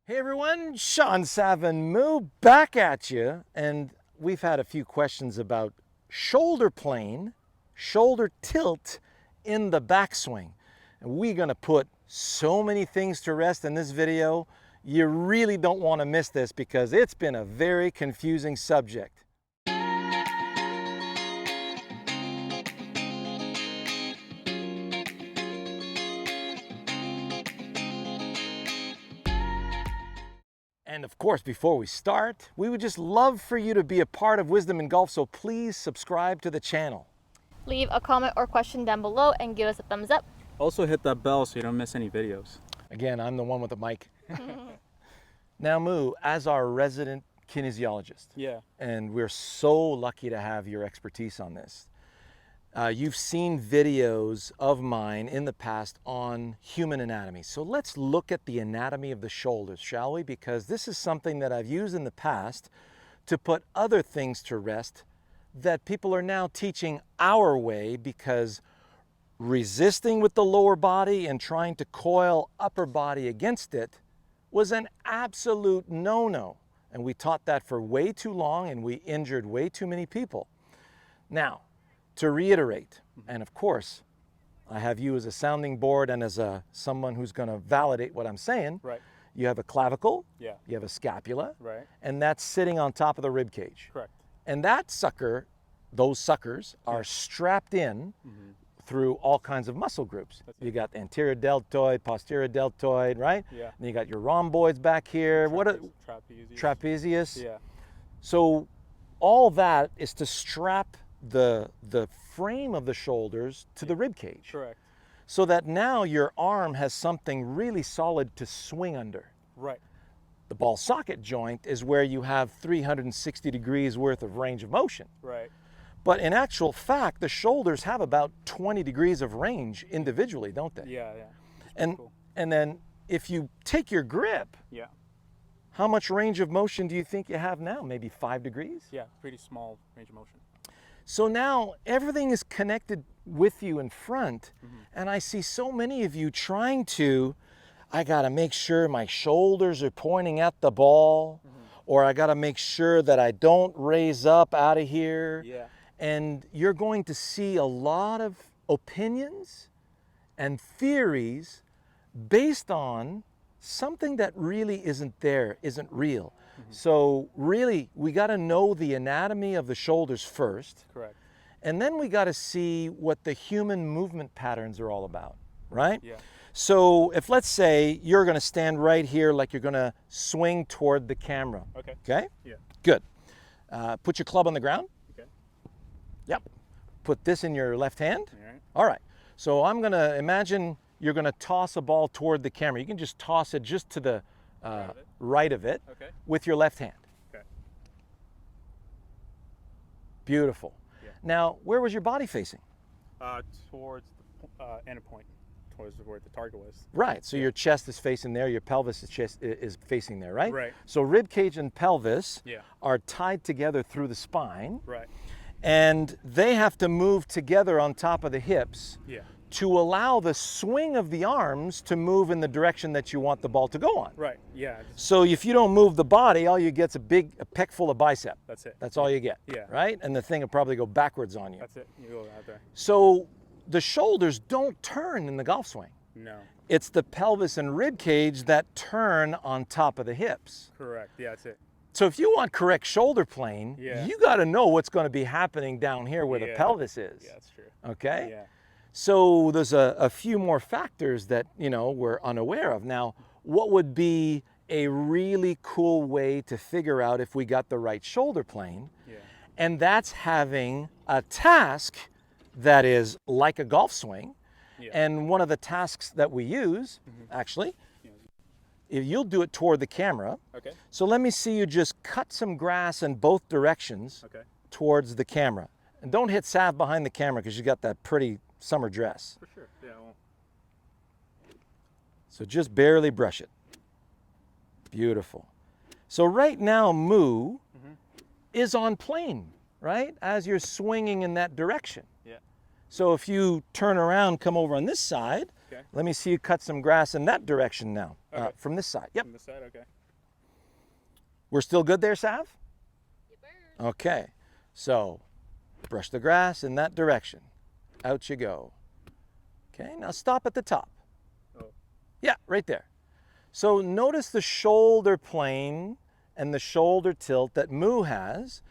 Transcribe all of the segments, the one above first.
Hey everyone, Sean Savin Moo back at you, and we've had a few questions about shoulder plane, shoulder tilt in the backswing. And we're gonna put so many things to rest in this video. You really don't wanna miss this because it's been a very confusing subject. And of course, before we start, we would just love for you to be a part of Wisdom in Golf, so please subscribe to the channel. Leave a comment or question down below and give us a thumbs up. Also hit that bell so you don't miss any videos. Again, I'm the one with the mic. Now, Moo, as our resident kinesiologist, Yeah. and we're so lucky to have your expertise on this. You've seen videos of mine in the past on human anatomy. So let's look at the anatomy of the shoulders, shall we? Because this is something that I've used in the past to put other things to rest that people are now teaching our way, because resisting with the lower body and trying to coil upper body against it was an absolute no-no. And we taught that for way too long, and we injured way too many people. Now, to reiterate, and of course, I have you as a sounding board and as someone who's going to validate what I'm saying. Right. You have a clavicle, Yeah. you have a scapula, Right. and that's sitting on top of the rib cage. Correct. And that sucker, those suckers, are strapped in through all kinds of muscle groups. You got the anterior deltoid, posterior deltoid, right? Yeah. And you got your rhomboids back here. Trapezius. Trapezius. Yeah. So all that is to strap the frame of the shoulders to the rib cage, Correct. so that now your arm has something really solid to swing under. Right. The ball socket joint is where you have 360 degrees worth of range of motion. Right. But in actual fact, the shoulders have about 20 degrees of range individually, don't they? Yeah. Yeah. And cool. and then if you take your grip, Yeah. how much range of motion do you think you have now? Maybe 5 degrees? Yeah. Pretty small range of motion. So now everything is connected with you in front, and I see so many of you trying to, I gotta make sure my shoulders are pointing at the ball, or I gotta make sure that I don't raise up out of here. Yeah. And you're going to see a lot of opinions and theories based on something that really isn't there, isn't real. So really, we got to know the anatomy of the shoulders first, Correct. and then we got to see what the human movement patterns are all about, right? Yeah. So if, let's say, you're going to stand right here like you're going to swing toward the camera. Okay. Okay? Yeah. Good. Put your club on the ground. Okay. Yep. Put this in your left hand. All right. All right. So I'm going to imagine you're going to toss a ball toward the camera. You can just toss it just to the right of it Okay. with your left hand. Okay. Beautiful. Yeah. Now, where was your body facing? Towards the end point, towards where the target was. Right. So your chest is facing there. Your pelvis is facing there, right? Right. So rib cage and pelvis Yeah. are tied together through the spine, Right. and they have to move together on top of the hips Yeah. to allow the swing of the arms to move in the direction that you want the ball to go on. Right. Yeah. So if you don't move the body, all you get's a peck full of bicep. That's it. That's all you get. Yeah. Right? And the thing will probably go backwards on you. That's it. You go out there. So the shoulders don't turn in the golf swing. No. It's the pelvis and rib cage that turn on top of the hips. Correct. Yeah. That's it. So if you want correct shoulder plane, Yeah. you got to know what's going to be happening down here where the Yeah. pelvis is. Yeah. That's true. Okay? Yeah. So there's a few more factors that, we're unaware of. Now, what would be a really cool way to figure out if we got the right shoulder plane? Yeah. And that's having a task that is like a golf swing. Yeah. And one of the tasks that we use, actually, if you'll do it toward the camera. Okay. So let me see you just cut some grass in both directions Okay. towards the camera. And don't hit Sav behind the camera because you got that pretty summer dress. For sure. Yeah. Well, So just barely brush it. Beautiful. So right now, Moo is on plane, right? As you're swinging in that direction. yeah. So if you turn around, come over on this side, Okay. Okay. Let me see you cut some grass in that direction now, Okay. from this side. Yep. From this side, okay. We're still good there, Sav? Okay. So, brush the grass in that direction. Out you go. Okay, now stop at the top. Oh. Yeah, right there. So notice the shoulder plane and the shoulder tilt that Moo has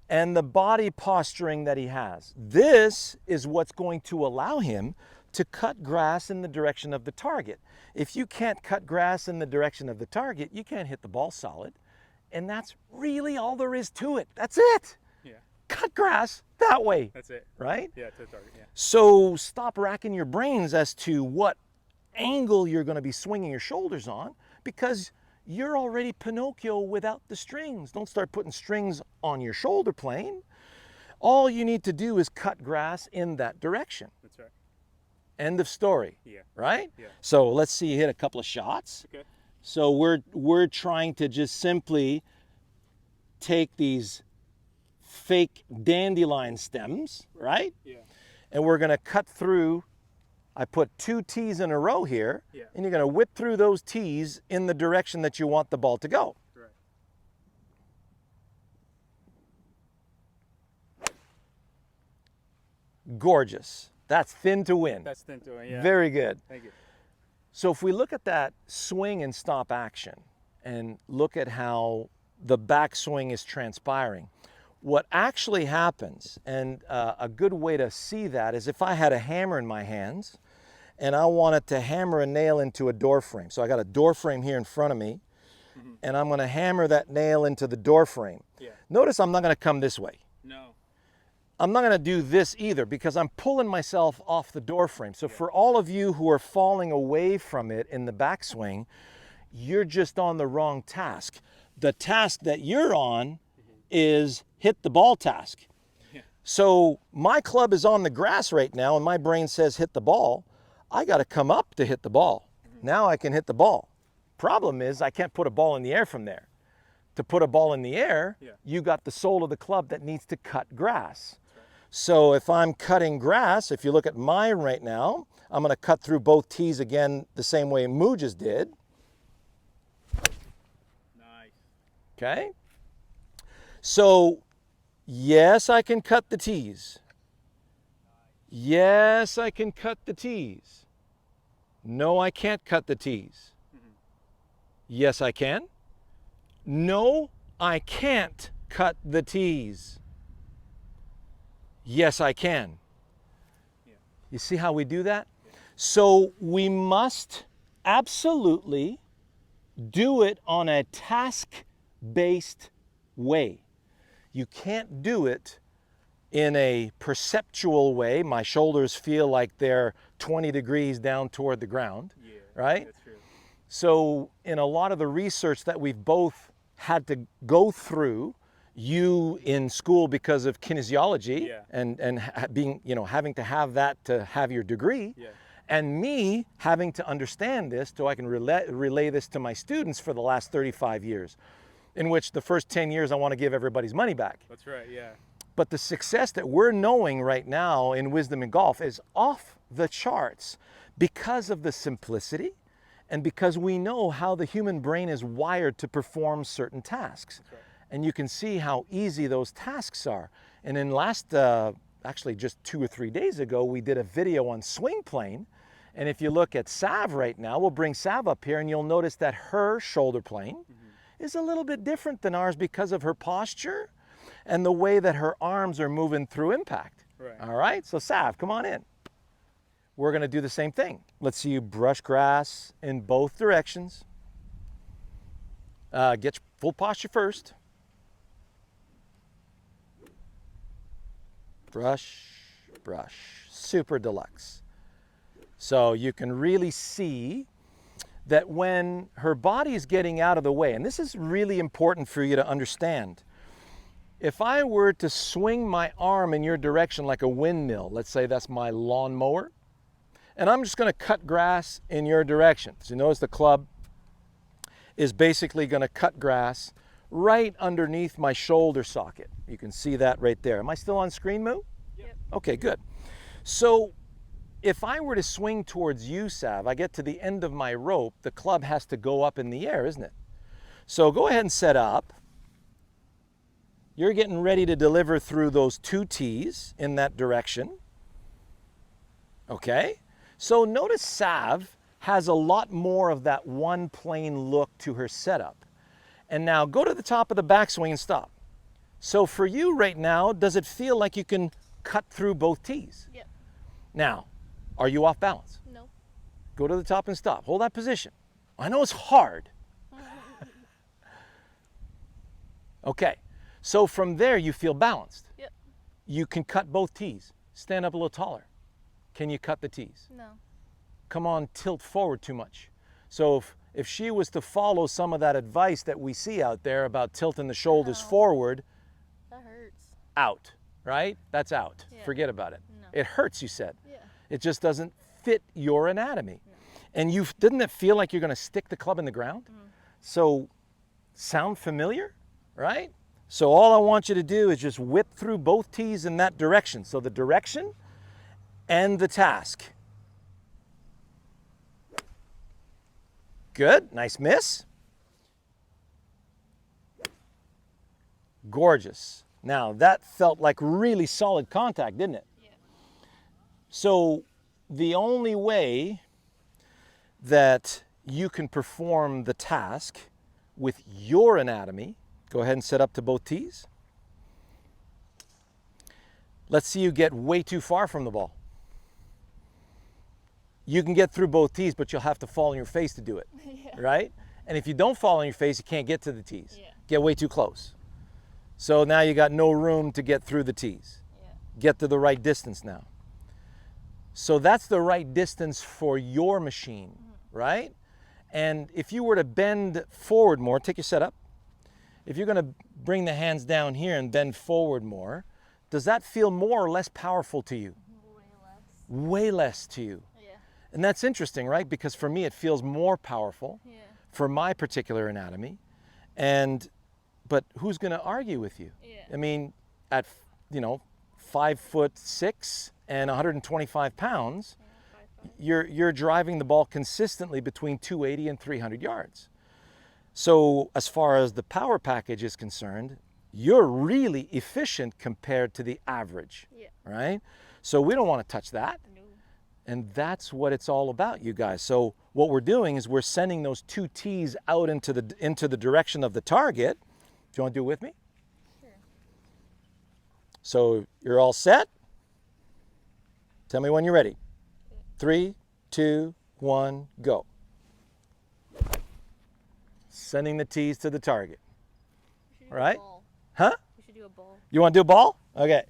and the body posturing that he has. This is what's going to allow him to cut grass in the direction of the target. If you can't cut grass in the direction of the target, you can't hit the ball solid. And that's really all there is to it. That's it. Yeah. Cut grass that way, That's it. right? Yeah, to the target. Yeah. So stop racking your brains as to what angle you're going to be swinging your shoulders on, because you're already Pinocchio without the strings. Don't start putting strings on your shoulder plane. All you need to do is cut grass in that direction. That's right. End of story. Yeah. Right? Yeah. So let's see you hit a couple of shots. Okay. So we're trying to just simply take these fake dandelion stems, right? Yeah. And we're going to cut through. I put 2 T's in a row here, Yeah. and you're going to whip through those T's in the direction that you want the ball to go. Right. Gorgeous. That's thin to win. That's thin to it. Yeah. Very good. Thank you. So if we look at that swing and stop action and look at how the backswing is transpiring, what actually happens, and a good way to see that is if I had a hammer in my hands and I wanted to hammer a nail into a door frame. So I got a door frame here in front of me, and I'm going to hammer that nail into the door frame. Yeah. Notice I'm not going to come this way. No. I'm not going to do this either because I'm pulling myself off the door frame. So for all of you who are falling away from it in the backswing, you're just on the wrong task. The task that you're on is hit the ball task. Yeah. So my club is on the grass right now and my brain says hit the ball. I got to come up to hit the ball. Now I can hit the ball. Problem is I can't put a ball in the air from there. To put a ball in the air, Yeah. you got the sole of the club that needs to cut grass. So if I'm cutting grass, if you look at mine right now, I'm going to cut through both T's again the same way Moo just did. Nice. Okay? So, yes, I can cut the T's. Yes, I can cut the T's. No, I can't cut the T's. Yes, I can. No, I can't cut the T's. Yes, I can. Yeah. You see how we do that? So we must absolutely do it on a task-based way. You can't do it in a perceptual way. My shoulders feel like they're 20 degrees down toward the ground, Yeah. right? That's true. So in a lot of the research that we've both had to go through, you in school because of kinesiology Yeah. and being, having to have that to have your degree, Yeah. and me having to understand this so I can relay this to my students for the last 35 years, in which the first 10 years I want to give everybody's money back. That's right. Yeah. But the success that we're knowing right now in Wisdom in Golf is off the charts because of the simplicity and because we know how the human brain is wired to perform certain tasks. That's right. And you can see how easy those tasks are. And in actually just 2 or 3 days ago, we did a video on swing plane. And if you look at Sav right now, we'll bring Sav up here and you'll notice that her shoulder plane is a little bit different than ours because of her posture and the way that her arms are moving through impact. Right. All right, so Sav, come on in. We're gonna do the same thing. Let's see you brush grass in both directions. Get your full posture first. Brush, brush, super deluxe. So you can really see that when her body is getting out of the way, and this is really important for you to understand. If I were to swing my arm in your direction like a windmill, let's say that's my lawnmower, and I'm just going to cut grass in your direction. So you notice the club is basically going to cut grass right underneath my shoulder socket. You can see that right there. Am I still on screen, Moo? Yep. Okay, good. So if I were to swing towards you, Sav, I get to the end of my rope, the club has to go up in the air, isn't it? So go ahead and set up. You're getting ready to deliver through those 2 tees in that direction. Okay? So notice Sav has a lot more of that one plane look to her setup. And now go to the top of the backswing and stop. So for you right now, does it feel like you can cut through both tees? Yep. Now, are you off balance? No. Go to the top and stop. Hold that position. I know it's hard. Okay. So from there, you feel balanced. Yep. You can cut both tees. Stand up a little taller. Can you cut the tees? No. Come on, tilt forward too much. So if she was to follow some of that advice that we see out there about tilting the shoulders Ow. forward, That hurts. out, right? That's out. Yeah. Forget about it. No. It hurts, you said. Yeah. It just doesn't fit your anatomy. No. And didn't it feel like you're going to stick the club in the ground? So sound familiar, right? So all I want you to do is just whip through both tees in that direction. So the direction and the task. Good, nice miss. Gorgeous. Now that felt like really solid contact, didn't it? Yeah. So the only way that you can perform the task with your anatomy, go ahead and set up to both tees. Let's see you get way too far from the ball. You can get through both tees, but you'll have to fall on your face to do it, Yeah. right? And if you don't fall on your face, you can't get to the tees. Yeah. Get way too close. So now you got no room to get through the tees. Yeah. Get to the right distance now. So that's the right distance for your machine, right? And if you were to bend forward more, take your setup. If you're going to bring the hands down here and bend forward more, does that feel more or less powerful to you? Way less. Way less to you. Yeah. And that's interesting, right? Because for me, it feels more powerful Yeah. for my particular anatomy. But who's going to argue with you? Yeah. I mean, at 5'6" and 125 pounds, you're driving the ball consistently between 280 and 300 yards. So as far as the power package is concerned, you're really efficient compared to the average, Yeah. right? So we don't want to touch that. No. And that's what it's all about, you guys. So what we're doing is we're sending those 2 tees out into the direction of the target. Do you want to do it with me? Sure. So you're all set? Tell me when you're ready. 3, 2, 1, go. Sending the tees to the target. We should do Right? A ball. Huh? We should do a ball. You want to do a ball? Okay.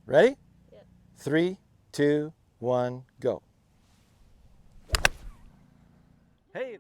Ready? Yep. 3, 2, 1, go. Hey.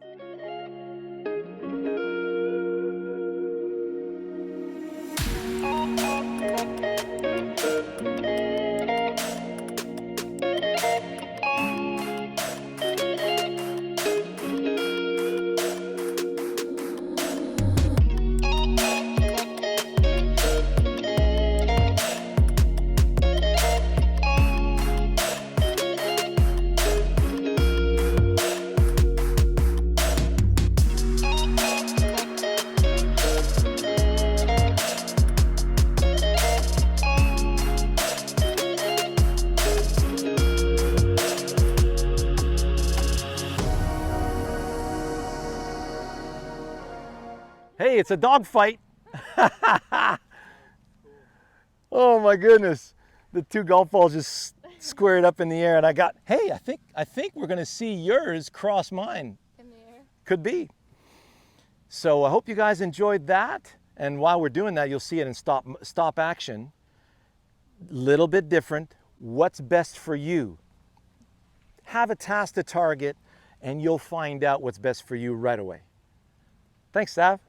Hey, it's a dog fight. Oh my goodness. The 2 golf balls just squared up in the air and hey, I think we're going to see yours cross mine. In the air. Could be. So I hope you guys enjoyed that. And while we're doing that, you'll see it in stop action. Little bit different. What's best for you? Have a task to target and you'll find out what's best for you right away. Thanks, Sav.